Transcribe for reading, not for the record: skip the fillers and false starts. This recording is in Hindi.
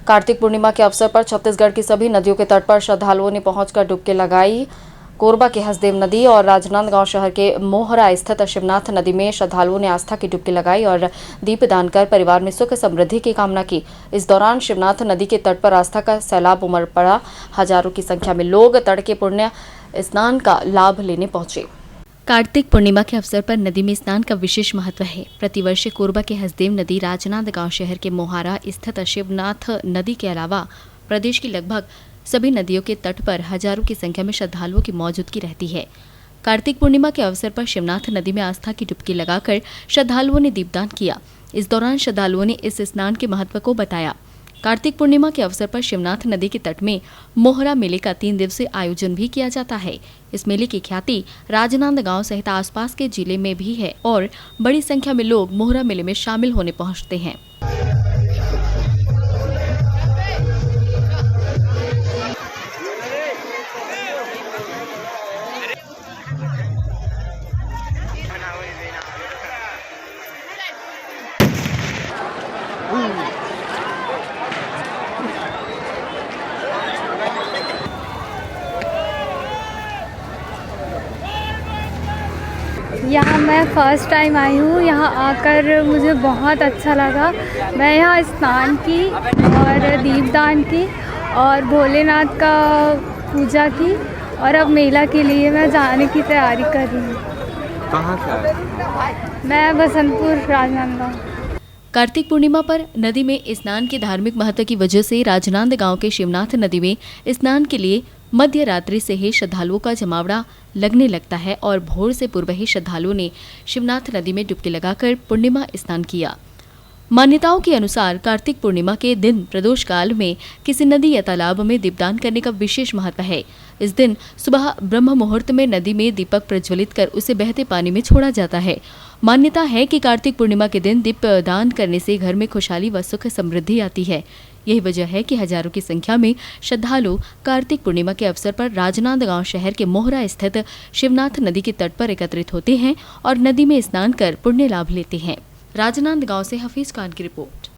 कार्तिक पूर्णिमा के अवसर पर छत्तीसगढ़ की सभी नदियों के तट पर श्रद्धालुओं ने पहुंचकर डुबकी लगाई। कोरबा के हसदेव नदी और राजनांदगांव शहर के मोहरा स्थित शिवनाथ नदी में श्रद्धालुओं ने आस्था की डुबकी लगाई और दीपदान कर परिवार में सुख समृद्धि की कामना की। इस दौरान शिवनाथ नदी के तट पर आस्था का सैलाब उमड़ पड़ा। हजारों की संख्या में लोग तड़के पुण्य स्नान का लाभ लेने पहुंचे। कार्तिक पूर्णिमा के अवसर पर नदी में स्नान का विशेष महत्व है। प्रतिवर्ष कोरबा के हसदेव नदी, राजनांदगांव शहर के मोहारा स्थित शिवनाथ नदी के अलावा प्रदेश की लगभग सभी नदियों के तट पर हजारों की संख्या में श्रद्धालुओं की मौजूदगी रहती है। कार्तिक पूर्णिमा के अवसर पर शिवनाथ नदी में आस्था की डुबकी लगाकर श्रद्धालुओं ने दीपदान किया। इस दौरान श्रद्धालुओं ने इस स्नान के महत्व को बताया। कार्तिक पूर्णिमा के अवसर पर शिवनाथ नदी के तट में मोहरा मेले का 3 दिवसीय आयोजन भी किया जाता है। इस मेले की ख्याति राजनांदगांव सहित आसपास के जिले में भी है और बड़ी संख्या में लोग मोहरा मेले में शामिल होने पहुंचते हैं। यहाँ मैं फ़र्स्ट टाइम आई हूँ। यहाँ आकर मुझे बहुत अच्छा लगा। मैं यहाँ स्नान की और दीपदान की और भोलेनाथ का पूजा की और अब मेला के लिए मैं जाने की तैयारी कर रही हूँ। कहाँ से आए? मैं बसंतपुर, राजनांदगांव। कार्तिक पूर्णिमा पर नदी में स्नान के धार्मिक महत्व की वजह से राजनांदगांव के शिवनाथ नदी में स्नान के लिए मध्य रात्रि से ही श्रद्धालुओं का जमावड़ा लगने लगता है और भोर से पूर्व ही श्रद्धालुओं ने शिवनाथ नदी में डुबकी लगाकर पूर्णिमा स्नान किया। मान्यताओं के अनुसार कार्तिक पूर्णिमा के दिन प्रदोष काल में किसी नदी या तालाब में दीपदान करने का विशेष महत्व है। इस दिन सुबह ब्रह्म मुहूर्त में नदी में दीपक प्रज्वलित कर उसे बहते पानी में छोड़ा जाता है। मान्यता है कि कार्तिक पूर्णिमा के दिन दीपदान करने से घर में खुशहाली व सुख समृद्धि आती है। यही वजह है कि हजारों की संख्या में श्रद्धालु कार्तिक पूर्णिमा के अवसर पर राजनांदगांव शहर के मोहरा स्थित शिवनाथ नदी के तट पर एकत्रित होते हैं और नदी में स्नान कर पुण्य लाभ लेते हैं। राजनांदगांव से हफीज खान की रिपोर्ट।